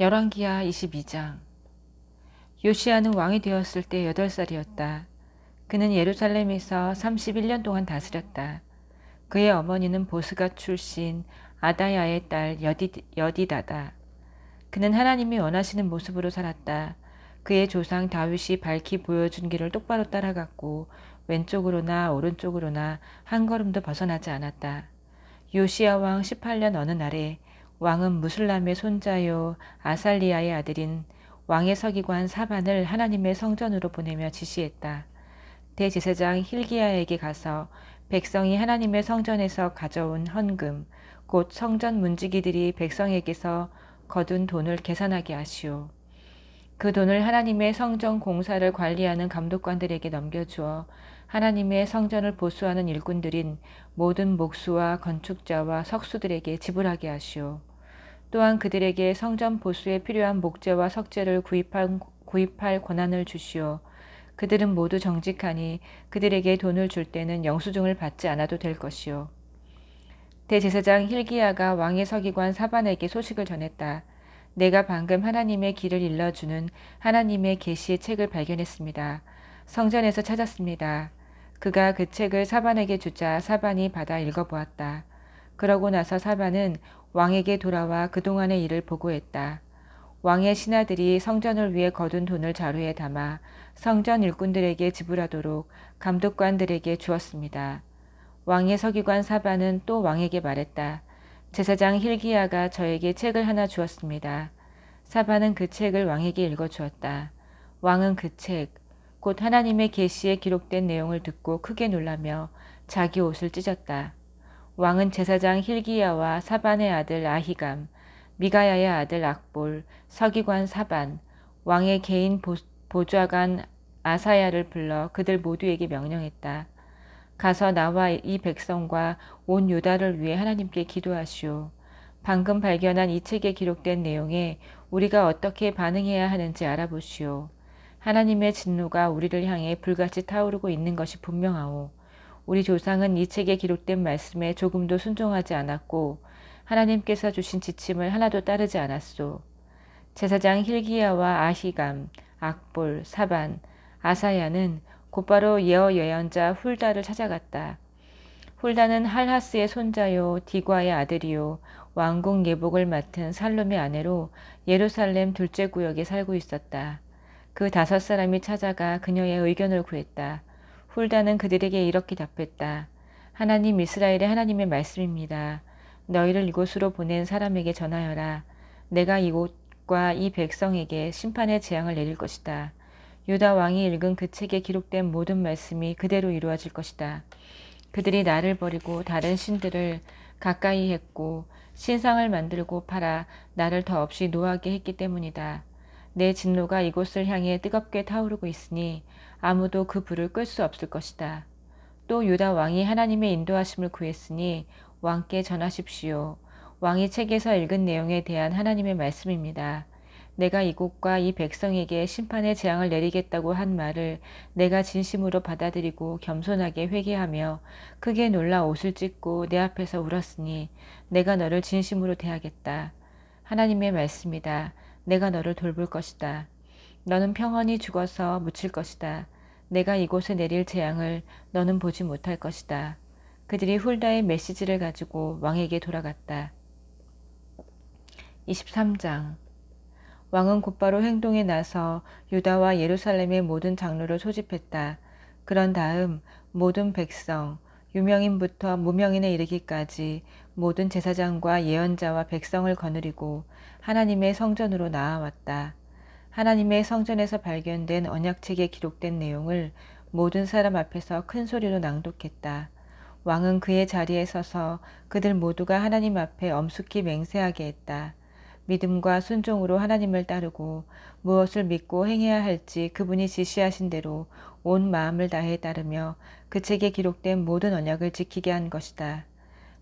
열왕기하 22장. 요시야는 왕이 되었을 때 8살이었다. 그는 예루살렘에서 31년 동안 다스렸다. 그의 어머니는 보스가 출신 아다야의 딸 여디다다. 그는 하나님이 원하시는 모습으로 살았다. 그의 조상 다윗이 밝히 보여준 길을 똑바로 따라갔고 왼쪽으로나 오른쪽으로나 한 걸음도 벗어나지 않았다. 요시야 왕 18년 어느 날에 왕은 무슬람의 손자요 아살리야의 아들인 왕의 서기관 사반을 하나님의 성전으로 보내며 지시했다. 대제사장 힐기야에게 가서 백성이 하나님의 성전에서 가져온 헌금, 곧 성전 문지기들이 백성에게서 거둔 돈을 계산하게 하시오. 그 돈을 하나님의 성전 공사를 관리하는 감독관들에게 넘겨주어 하나님의 성전을 보수하는 일꾼들인 모든 목수와 건축자와 석수들에게 지불하게 하시오. 또한 그들에게 성전 보수에 필요한 목재와 석재를 구입할 권한을 주시오. 그들은 모두 정직하니 그들에게 돈을 줄 때는 영수증을 받지 않아도 될 것이오. 대제사장 힐기야가 왕의 서기관 사반에게 소식을 전했다. 내가 방금 하나님의 길을 일러주는 하나님의 계시의 책을 발견했습니다. 성전에서 찾았습니다. 그가 그 책을 사반에게 주자 사반이 받아 읽어보았다. 그러고 나서 사반은 왕에게 돌아와 그동안의 일을 보고했다. 왕의 신하들이 성전을 위해 거둔 돈을 자루에 담아 성전 일꾼들에게 지불하도록 감독관들에게 주었습니다. 왕의 서기관 사반은 또 왕에게 말했다. 제사장 힐기야가 저에게 책을 하나 주었습니다. 사반은 그 책을 왕에게 읽어주었다. 왕은 그 책, 곧 하나님의 계시에 기록된 내용을 듣고 크게 놀라며 자기 옷을 찢었다. 왕은 제사장 힐기야와 사반의 아들 아히감, 미가야의 아들 악볼, 서기관 사반, 왕의 개인 보좌관 아사야를 불러 그들 모두에게 명령했다. 가서 나와 이 백성과 온 유다를 위해 하나님께 기도하시오. 방금 발견한 이 책에 기록된 내용에 우리가 어떻게 반응해야 하는지 알아보시오. 하나님의 진노가 우리를 향해 불같이 타오르고 있는 것이 분명하오. 우리 조상은 이 책에 기록된 말씀에 조금도 순종하지 않았고 하나님께서 주신 지침을 하나도 따르지 않았소. 제사장 힐기야와 아히감, 악볼, 사반, 아사야는 곧바로 예언자 훌다를 찾아갔다. 훌다는 할하스의 손자요 디과의 아들이요 왕궁 예복을 맡은 살룸의 아내로 예루살렘 둘째 구역에 살고 있었다. 그 5사람이 찾아가 그녀의 의견을 구했다. 훌다는 그들에게 이렇게 답했다. 하나님 이스라엘의 하나님의 말씀입니다. 너희를 이곳으로 보낸 사람에게 전하여라. 내가 이곳과 이 백성에게 심판의 재앙을 내릴 것이다. 유다 왕이 읽은 그 책에 기록된 모든 말씀이 그대로 이루어질 것이다. 그들이 나를 버리고 다른 신들을 가까이 했고 신상을 만들고 팔아 나를 더없이 노하게 했기 때문이다. 내 진노가 이곳을 향해 뜨겁게 타오르고 있으니 아무도 그 불을 끌 수 없을 것이다. 또 유다 왕이 하나님의 인도하심을 구했으니 왕께 전하십시오. 왕이 책에서 읽은 내용에 대한 하나님의 말씀입니다. 내가 이곳과 이 백성에게 심판의 재앙을 내리겠다고 한 말을 내가 진심으로 받아들이고 겸손하게 회개하며 크게 놀라 옷을 찢고 내 앞에서 울었으니 내가 너를 진심으로 대하겠다. 하나님의 말씀이다. 내가 너를 돌볼 것이다. 너는 평안히 죽어서 묻힐 것이다. 내가 이곳에 내릴 재앙을 너는 보지 못할 것이다. 그들이 훌다의 메시지를 가지고 왕에게 돌아갔다. 23장. 왕은 곧바로 행동에 나서 유다와 예루살렘의 모든 장로를 소집했다. 그런 다음 모든 백성, 유명인부터 무명인에 이르기까지 모든 제사장과 예언자와 백성을 거느리고 하나님의 성전으로 나아왔다. 하나님의 성전에서 발견된 언약책에 기록된 내용을 모든 사람 앞에서 큰 소리로 낭독했다. 왕은 그의 자리에 서서 그들 모두가 하나님 앞에 엄숙히 맹세하게 했다. 믿음과 순종으로 하나님을 따르고 무엇을 믿고 행해야 할지 그분이 지시하신 대로 온 마음을 다해 따르며 그 책에 기록된 모든 언약을 지키게 한 것이다.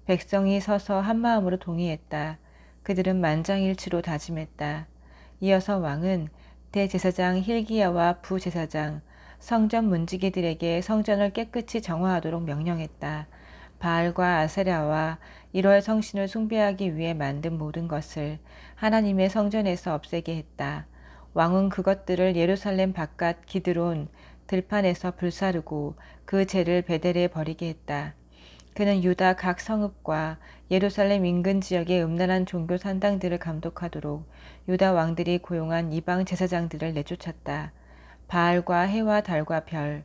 백성이 서서 한 마음으로 동의했다. 그들은 만장일치로 다짐했다. 이어서 왕은 대제사장 힐기야와 부제사장, 성전 문지기들에게 성전을 깨끗이 정화하도록 명령했다. 바알과 아세라와 이로의 성신을 숭배하기 위해 만든 모든 것을 하나님의 성전에서 없애게 했다. 왕은 그것들을 예루살렘 바깥 기드론 들판에서 불사르고 그 재를 베델에 버리게 했다. 그는 유다 각 성읍과 예루살렘 인근 지역의 음란한 종교 산당들을 감독하도록 유다 왕들이 고용한 이방 제사장들을 내쫓았다. 바알과 해와 달과 별,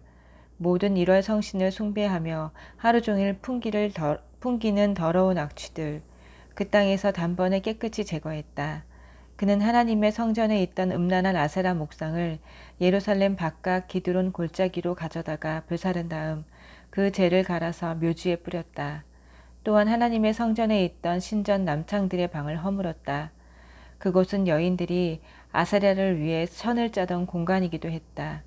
모든 일월 성신을 숭배하며 하루 종일 풍기는 더러운 악취들, 그 땅에서 단번에 깨끗이 제거했다. 그는 하나님의 성전에 있던 음란한 아세라 목상을 예루살렘 바깥 기드론 골짜기로 가져다가 불사른 다음 그 재를 갈아서 묘지에 뿌렸다. 또한 하나님의 성전에 있던 신전 남창들의 방을 허물었다. 그곳은 여인들이 아세라를 위해 천을 짜던 공간이기도 했다.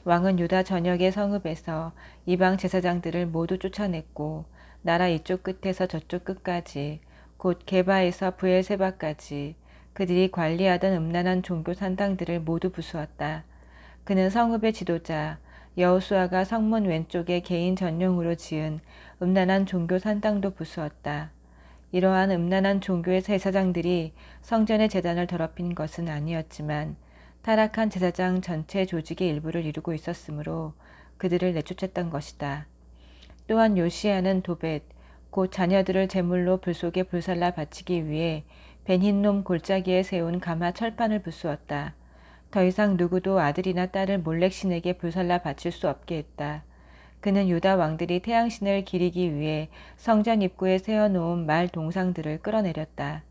왕은 유다 전역의 성읍에서 이방 제사장들을 모두 쫓아냈고 나라 이쪽 끝에서 저쪽 끝까지 곧 게바에서 브엘세바까지 그들이 관리하던 음란한 종교 산당들을 모두 부수었다. 그는 성읍의 지도자 여호수아가 성문 왼쪽에 개인 전용으로 지은 음란한 종교 산당도 부수었다. 이러한 음란한 종교의 제사장들이 성전의 제단을 더럽힌 것은 아니었지만 타락한 제사장 전체 조직의 일부를 이루고 있었으므로 그들을 내쫓았던 것이다. 또한 요시야는 도벳, 곧 자녀들을 제물로 불 속에 불살라 바치기 위해 벤힌놈 골짜기에 세운 가마 철판을 부수었다. 더 이상 누구도 아들이나 딸을 몰렉신에게 불살라 바칠 수 없게 했다. 그는 유다 왕들이 태양신을 기리기 위해 성전 입구에 세워놓은 말 동상들을 끌어내렸다.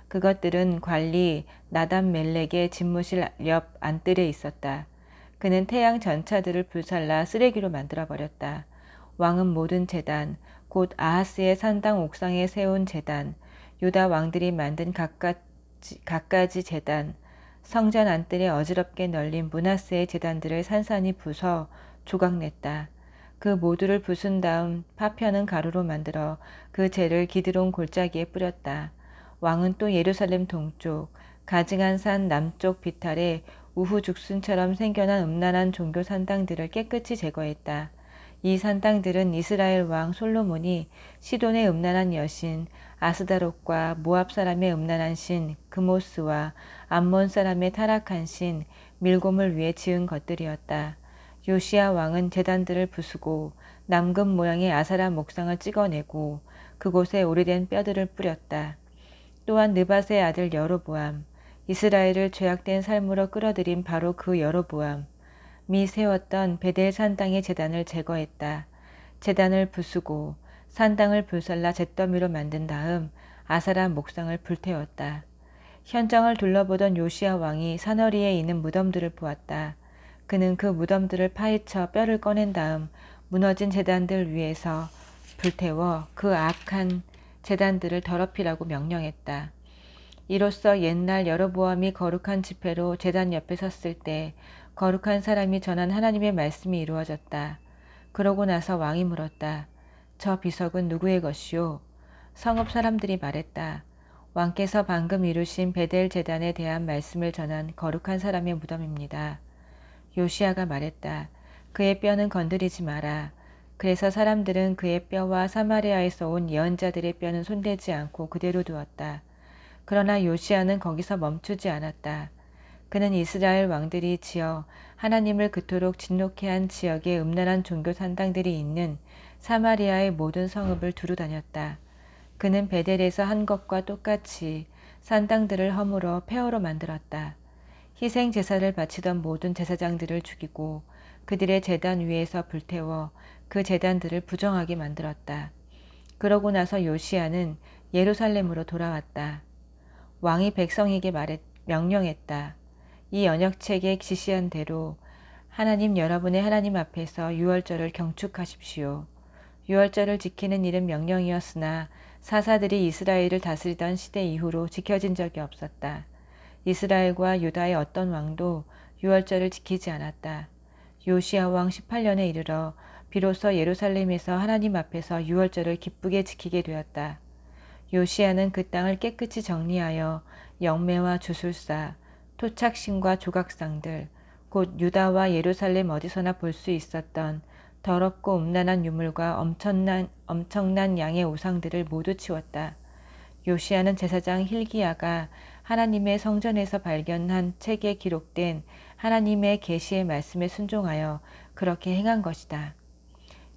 그것들은 관리 나단 멜렉의 집무실 옆 안뜰에 있었다. 그는 태양 전차들을 불살라 쓰레기로 만들어버렸다. 왕은 모든 제단, 곧 아하스의 산당 옥상에 세운 제단, 유다 왕들이 만든 갖가지 제단, 성전 안뜰에 어지럽게 널린 므낫세의 제단들을 산산이 부숴 조각냈다. 그 모두를 부순 다음 파편은 가루로 만들어 그 재를 기드론 골짜기에 뿌렸다. 왕은 또 예루살렘 동쪽, 가증한 산 남쪽 비탈에 우후죽순처럼 생겨난 음란한 종교 산당들을 깨끗이 제거했다. 이 산당들은 이스라엘 왕 솔로몬이 시돈의 음란한 여신 아스다롯과 모압 사람의 음란한 신 그모스와 암몬 사람의 타락한 신 밀곰을 위해 지은 것들이었다. 요시야 왕은 제단들을 부수고 남금 모양의 아사라 목상을 찍어내고 그곳에 오래된 뼈들을 뿌렸다. 또한 느밧의 아들 여로보암, 이스라엘을 죄악된 삶으로 끌어들인 바로 그 여로보암이 세웠던 베델 산당의 제단을 제거했다. 제단을 부수고 산당을 불살라 잿더미로 만든 다음 아사라 목상을 불태웠다. 현장을 둘러보던 요시야 왕이 사너리에 있는 무덤들을 보았다. 그는 그 무덤들을 파헤쳐 뼈를 꺼낸 다음 무너진 제단들 위에서 불태워 그 악한 제단들을 더럽히라고 명령했다. 이로써 옛날 여로보암이 거룩한 지폐로 제단 옆에 섰을 때 거룩한 사람이 전한 하나님의 말씀이 이루어졌다. 그러고 나서 왕이 물었다. 저 비석은 누구의 것이오? 성읍 사람들이 말했다. 왕께서 방금 이루신 베델 제단에 대한 말씀을 전한 거룩한 사람의 무덤입니다. 요시야가 말했다. 그의 뼈는 건드리지 마라. 그래서 사람들은 그의 뼈와 사마리아에서 온 예언자들의 뼈는 손대지 않고 그대로 두었다. 그러나 요시야는 거기서 멈추지 않았다. 그는 이스라엘 왕들이 지어 하나님을 그토록 진노케 한 지역의 음란한 종교 산당들이 있는 사마리아의 모든 성읍을 두루 다녔다. 그는 베델에서 한 것과 똑같이 산당들을 허물어 폐허로 만들었다. 희생 제사를 바치던 모든 제사장들을 죽이고 그들의 제단 위에서 불태워 그 제단들을 부정하게 만들었다. 그러고 나서 요시야는 예루살렘으로 돌아왔다. 왕이 백성에게 명령했다. 이 언약책에 지시한 대로 하나님 여러분의 하나님 앞에서 유월절을 경축하십시오. 유월절을 지키는 일은 명령이었으나 사사들이 이스라엘을 다스리던 시대 이후로 지켜진 적이 없었다. 이스라엘과 유다의 어떤 왕도 유월절을 지키지 않았다. 요시야 왕 18년에 이르러 비로소 예루살렘에서 하나님 앞에서 유월절을 기쁘게 지키게 되었다. 요시야는 그 땅을 깨끗이 정리하여 영매와 주술사, 토착신과 조각상들, 곧 유다와 예루살렘 어디서나 볼 수 있었던 더럽고 음란한 유물과 엄청난 양의 우상들을 모두 치웠다. 요시야는 제사장 hil기야가 하나님의 성전에서 발견한 책에 기록된 하나님의 계시의 말씀에 순종하여 그렇게 행한 것이다.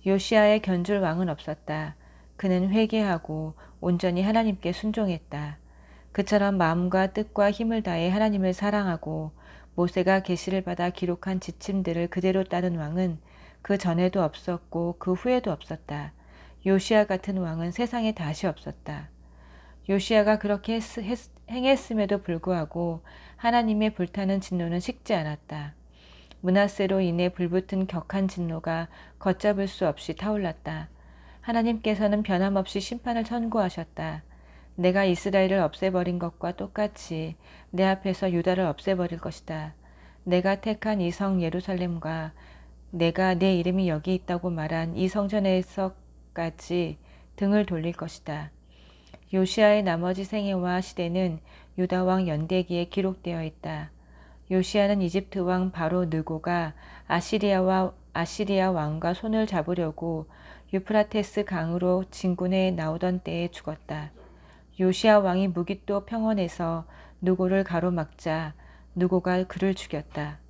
요시야의 견줄 왕은 없었다. 그는 회개하고 온전히 하나님께 순종했다. 그처럼 마음과 뜻과 힘을 다해 하나님을 사랑하고 모세가 계시를 받아 기록한 지침들을 그대로 따른 왕은 그 전에도 없었고 그 후에도 없었다. 요시야 같은 왕은 세상에 다시 없었다. 요시야가 그렇게 행했음에도 불구하고 하나님의 불타는 진노는 식지 않았다. 므낫세로 인해 불붙은 격한 진노가 걷잡을 수 없이 타올랐다. 하나님께서는 변함없이 심판을 선고하셨다. 내가 이스라엘을 없애버린 것과 똑같이 내 앞에서 유다를 없애버릴 것이다. 내가 택한 이 성 예루살렘과 내가 내 이름이 여기 있다고 말한 이 성전에서까지 등을 돌릴 것이다. 요시야의 나머지 생애와 시대는 유다 왕 연대기에 기록되어 있다. 요시야는 이집트 왕 바로 느고가 아시리아 왕과 손을 잡으려고 유프라테스 강으로 진군해 나오던 때에 죽었다. 요시야 왕이 무깃도 평원에서 느고를 가로막자 느고가 그를 죽였다.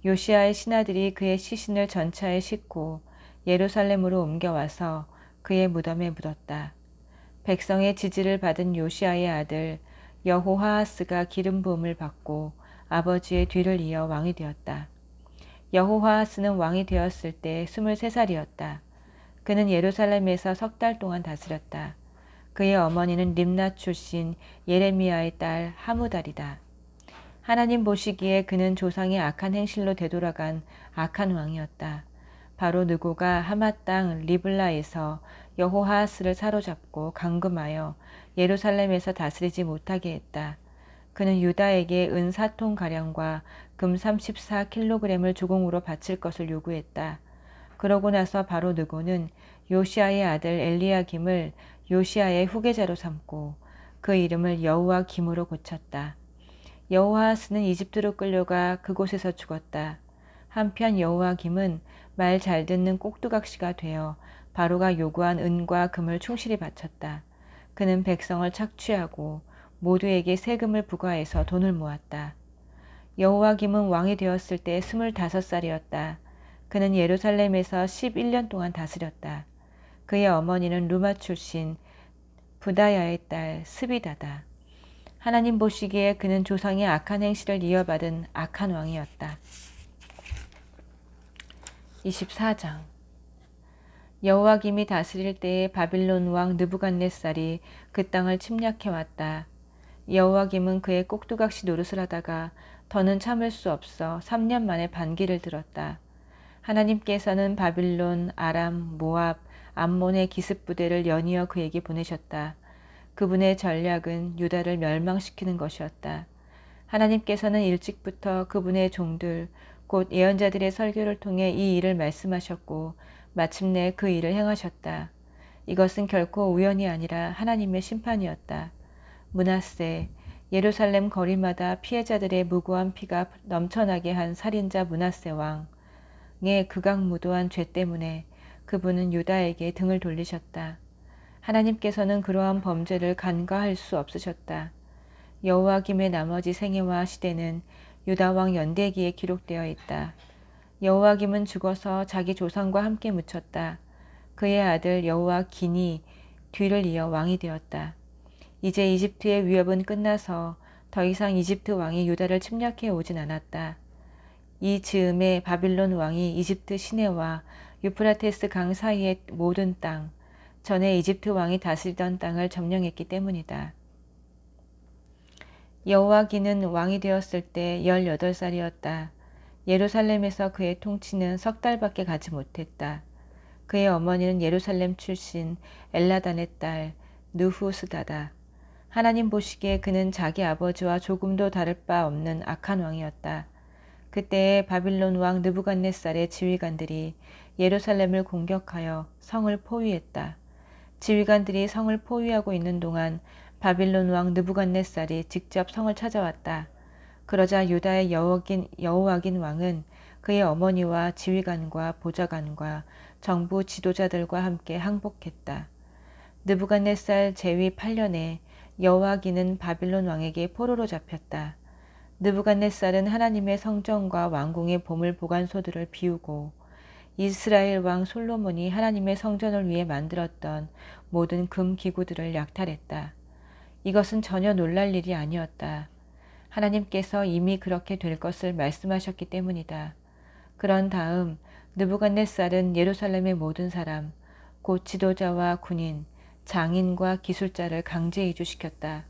요시야의 신하들이 그의 시신을 전차에 싣고 예루살렘으로 옮겨와서 그의 무덤에 묻었다. 백성의 지지를 받은 요시야의 아들 여호하하스가 기름 부음을 받고 아버지의 뒤를 이어 왕이 되었다. 여호하하스는 왕이 되었을 때 23살이었다. 그는 예루살렘에서 3달 동안 다스렸다. 그의 어머니는 림낫 출신 예레미야의 딸 하무달이다. 하나님 보시기에 그는 조상의 악한 행실로 되돌아간 악한 왕이었다. 바로 느고가 하맛 땅 리블라에서 여호하하스를 사로잡고 감금하여 예루살렘에서 다스리지 못하게 했다. 그는 유다에게 은 4톤가량과 금 34kg을 조공으로 바칠 것을 요구했다. 그러고 나서 바로 느고는 요시야의 아들 엘리야김을 요시야의 후계자로 삼고 그 이름을 여호와김으로 고쳤다. 여호하스는 이집트로 끌려가 그곳에서 죽었다. 한편 여호와김은 말 잘 듣는 꼭두각시가 되어 바로가 요구한 은과 금을 충실히 바쳤다. 그는 백성을 착취하고 모두에게 세금을 부과해서 돈을 모았다. 여호와김은 왕이 되었을 때 25살이었다. 그는 예루살렘에서 11년 동안 다스렸다. 그의 어머니는 루마 출신 부다야의 딸 스비다다. 하나님 보시기에 그는 조상의 악한 행실을 이어받은 악한 왕이었다. 24장 여호와김이 다스릴 때에 바빌론 왕 느부갓네살이 그 땅을 침략해왔다. 여호와김은 그의 꼭두각시 노릇을 하다가 더는 참을 수 없어 3년 만에 반기를 들었다. 하나님께서는 바빌론, 아람, 모압, 암몬의 기습 부대를 연이어 그에게 보내셨다. 그분의 전략은 유다를 멸망시키는 것이었다. 하나님께서는 일찍부터 그분의 종들, 곧 예언자들의 설교를 통해 이 일을 말씀하셨고 마침내 그 일을 행하셨다. 이것은 결코 우연이 아니라 하나님의 심판이었다. 므낫세, 예루살렘 거리마다 피해자들의 무고한 피가 넘쳐나게 한 살인자 므낫세 왕의 극악무도한 죄 때문에 그분은 유다에게 등을 돌리셨다. 하나님께서는 그러한 범죄를 간과할 수 없으셨다. 여호와김의 나머지 생애와 시대는 유다 왕 연대기에 기록되어 있다. 여호와김은 죽어서 자기 조상과 함께 묻혔다. 그의 아들 여호와긴이 뒤를 이어 왕이 되었다. 이제 이집트의 위협은 끝나서 더 이상 이집트 왕이 유다를 침략해 오진 않았다. 이 즈음에 바빌론 왕이 이집트 시내와 유프라테스 강 사이의 모든 땅, 전에 이집트 왕이 다스리던 땅을 점령했기 때문이다. 여호와긴은 왕이 되었을 때 18살이었다. 예루살렘에서 그의 통치는 3달밖에 가지 못했다. 그의 어머니는 예루살렘 출신 엘라단의 딸 느후스다다. 하나님 보시기에 그는 자기 아버지와 조금도 다를 바 없는 악한 왕이었다. 그때에 바빌론 왕 느부갓네살의 지휘관들이 예루살렘을 공격하여 성을 포위했다. 지휘관들이 성을 포위하고 있는 동안 바빌론 왕 느부갓네살이 직접 성을 찾아왔다. 그러자 유다의 여호와긴 왕은 그의 어머니와 지휘관과 보좌관과 정부 지도자들과 함께 항복했다. 느부갓네살 제위 8년에 여호와기는 바빌론 왕에게 포로로 잡혔다. 느부갓네살은 하나님의 성전과 왕궁의 보물 보관소들을 비우고 이스라엘 왕 솔로몬이 하나님의 성전을 위해 만들었던 모든 금 기구들을 약탈했다. 이것은 전혀 놀랄 일이 아니었다. 하나님께서 이미 그렇게 될 것을 말씀하셨기 때문이다. 그런 다음 느부갓네살은 예루살렘의 모든 사람, 곧 지도자와 군인, 장인과 기술자를 강제 이주시켰다.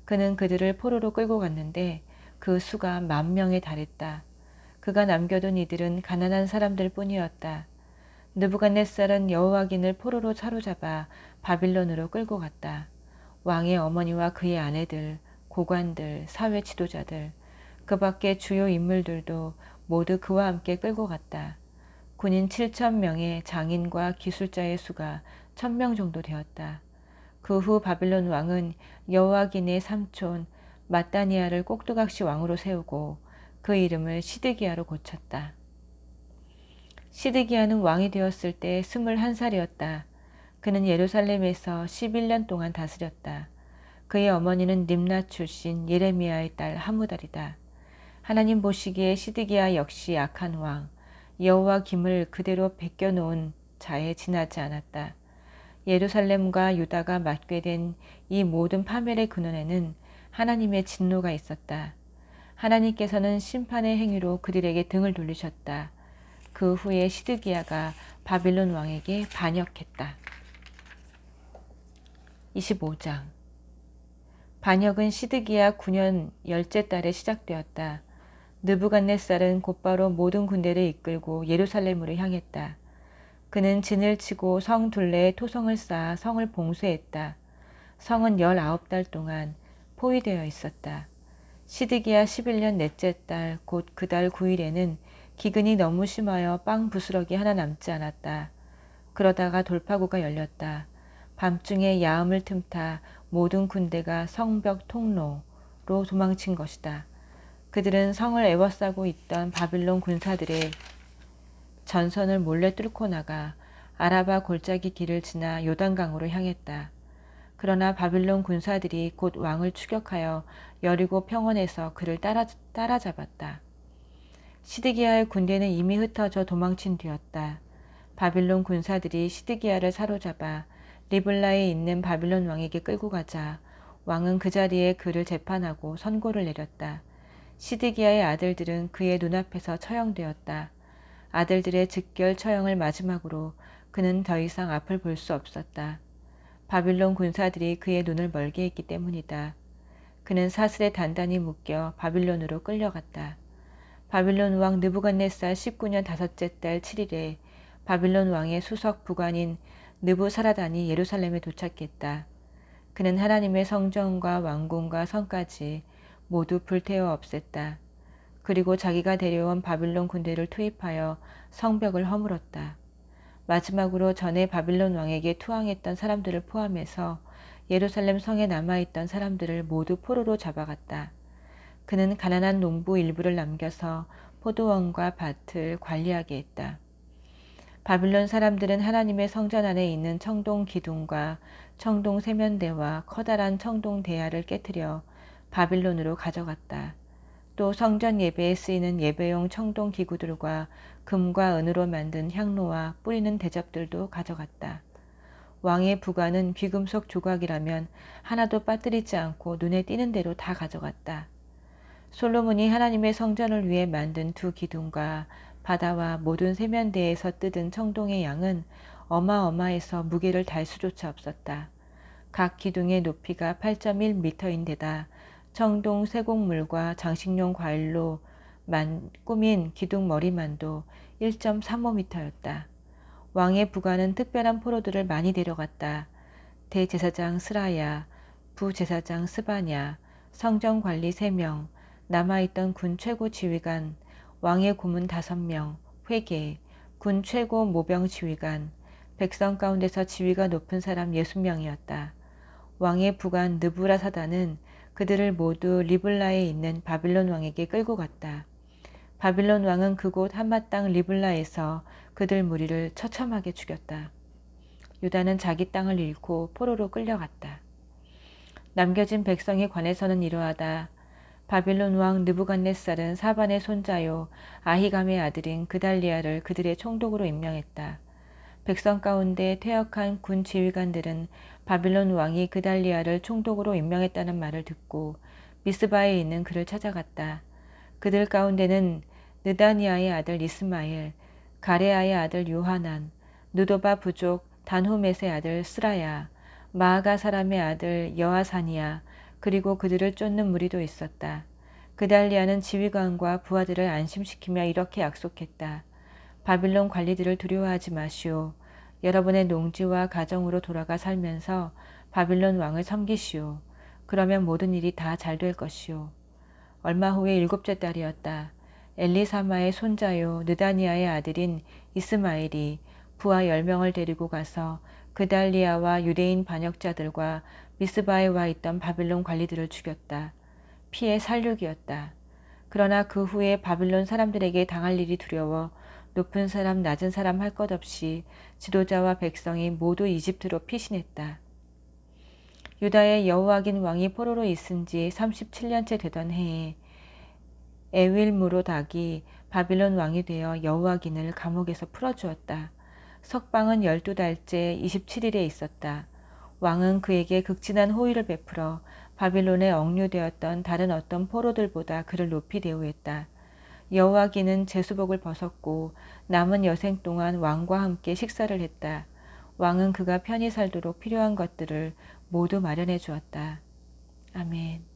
그는 그들을 포로로 끌고 갔는데 그 수가 10,000명에 달했다. 그가 남겨둔 이들은 가난한 사람들 뿐이었다. 느부갓네살은 여호와긴을 포로로 사로잡아 바빌론으로 끌고 갔다. 왕의 어머니와 그의 아내들, 고관들, 사회 지도자들, 그 밖의 주요 인물들도 모두 그와 함께 끌고 갔다. 군인 7,000명의 장인과 기술자의 수가 1,000명 정도 되었다. 그 후 바빌론 왕은 여호와긴의 삼촌 마따니아를 꼭두각시 왕으로 세우고 그 이름을 시드기야로 고쳤다. 시드기야는 왕이 되었을 때 21살이었다. 그는 예루살렘에서 11년 동안 다스렸다. 그의 어머니는 림나 출신 예레미야의 딸 하무달이다. 하나님 보시기에 시드기야 역시 악한 왕, 여호와 김을 그대로 베껴놓은 자에 지나지 않았다. 예루살렘과 유다가 맞게 된 이 모든 파멸의 근원에는 하나님의 진노가 있었다. 하나님께서는 심판의 행위로 그들에게 등을 돌리셨다. 그 후에 시드기야가 바빌론 왕에게 반역했다. 25장 반역은 시드기야 9년 열째 달에 시작되었다. 느부갓네살은 곧바로 모든 군대를 이끌고 예루살렘으로 향했다. 그는 진을 치고 성 둘레에 토성을 쌓아 성을 봉쇄했다. 성은 19달 동안 포위되어 있었다. 시드기야 11년 넷째 달 곧 그 달 9일에는 기근이 너무 심하여 빵 부스러기 하나 남지 않았다. 그러다가 돌파구가 열렸다. 밤중에 야음을 틈타 모든 군대가 성벽 통로로 도망친 것이다. 그들은 성을 에워싸고 있던 바빌론 군사들의 전선을 몰래 뚫고 나가 아라바 골짜기 길을 지나 요단강으로 향했다. 그러나 바빌론 군사들이 곧 왕을 추격하여 여리고 평원에서 그를 따라잡았다. 시드기야의 군대는 이미 흩어져 도망친 뒤였다. 바빌론 군사들이 시드기야를 사로잡아 리블라에 있는 바빌론 왕에게 끌고 가자 왕은 그 자리에 그를 재판하고 선고를 내렸다. 시드기야의 아들들은 그의 눈앞에서 처형되었다. 아들들의 즉결 처형을 마지막으로 그는 더 이상 앞을 볼 수 없었다. 바빌론 군사들이 그의 눈을 멀게 했기 때문이다. 그는 사슬에 단단히 묶여 바빌론으로 끌려갔다. 바빌론 왕 느부갓네살 19년 5째 달 7일에 바빌론 왕의 수석 부관인 느부사라단이 예루살렘에 도착했다. 그는 하나님의 성전과 왕궁과 성까지 모두 불태워 없앴다. 그리고 자기가 데려온 바빌론 군대를 투입하여 성벽을 허물었다. 마지막으로 전에 바빌론 왕에게 투항했던 사람들을 포함해서 예루살렘 성에 남아있던 사람들을 모두 포로로 잡아갔다. 그는 가난한 농부 일부를 남겨서 포도원과 밭을 관리하게 했다. 바빌론 사람들은 하나님의 성전 안에 있는 청동 기둥과 청동 세면대와 커다란 청동 대야를 깨뜨려 바빌론으로 가져갔다. 또 성전 예배에 쓰이는 예배용 청동 기구들과 금과 은으로 만든 향로와 뿌리는 대접들도 가져갔다. 왕의 부관은 귀금속 조각이라면 하나도 빠뜨리지 않고 눈에 띄는 대로 다 가져갔다. 솔로몬이 하나님의 성전을 위해 만든 두 기둥과 바다와 모든 세면대에서 뜯은 청동의 양은 어마어마해서 무게를 달 수조차 없었다. 각 기둥의 높이가 8.1m인데다 청동 쇠곡물과 장식용 과일로 꾸민 기둥 머리만도 1.35m였다. 왕의 부관은 특별한 포로들을 많이 데려갔다. 대제사장 스라야, 부제사장 스바냐, 성전관리 3명, 남아있던 군 최고 지휘관, 왕의 고문 5명, 회계, 군 최고 모병 지휘관, 백성 가운데서 지위가 높은 사람 60명이었다. 왕의 부관 느부라사단은 그들을 모두 리블라에 있는 바빌론 왕에게 끌고 갔다. 바빌론 왕은 그곳 한마 땅 리블라에서 그들 무리를 처참하게 죽였다. 유다는 자기 땅을 잃고 포로로 끌려갔다. 남겨진 백성의 관에서는 이러하다. 바빌론 왕 느부갓네살은 사반의 손자요 아히감의 아들인 그달리아를 그들의 총독으로 임명했다. 백성 가운데 퇴역한 군 지휘관들은 바빌론 왕이 그달리아를 총독으로 임명했다는 말을 듣고 미스바에 있는 그를 찾아갔다. 그들 가운데는 느다니아의 아들 이스마엘, 가레아의 아들 요하난, 느도바 부족 단후멧의 아들 스라야, 마아가 사람의 아들 여아사니아, 그리고 그들을 쫓는 무리도 있었다. 그달리아는 지휘관과 부하들을 안심시키며 이렇게 약속했다. 바빌론 관리들을 두려워하지 마시오. 여러분의 농지와 가정으로 돌아가 살면서 바빌론 왕을 섬기시오. 그러면 모든 일이 다 잘 될 것이오. 얼마 후에 7째 달이었다. 엘리사마의 손자요 느다니아의 아들인 이스마엘이 부하 10명을 데리고 가서 그달리아와 유대인 반역자들과 미스바에 와 있던 바빌론 관리들을 죽였다. 피해 살육이었다. 그러나 그 후에 바빌론 사람들에게 당할 일이 두려워 높은 사람 낮은 사람 할 것 없이 지도자와 백성이 모두 이집트로 피신했다. 유다의 여호와긴 왕이 포로로 있은 지 37년째 되던 해에 에윌무로닥이 바빌론 왕이 되어 여호와긴을 감옥에서 풀어주었다. 석방은 12달째 27일에 있었다. 왕은 그에게 극진한 호의를 베풀어 바빌론에 억류되었던 다른 어떤 포로들보다 그를 높이 대우했다. 여호와긴은 제수복을 벗었고 남은 여생 동안 왕과 함께 식사를 했다. 왕은 그가 편히 살도록 필요한 것들을 모두 마련해 주었다. 아멘.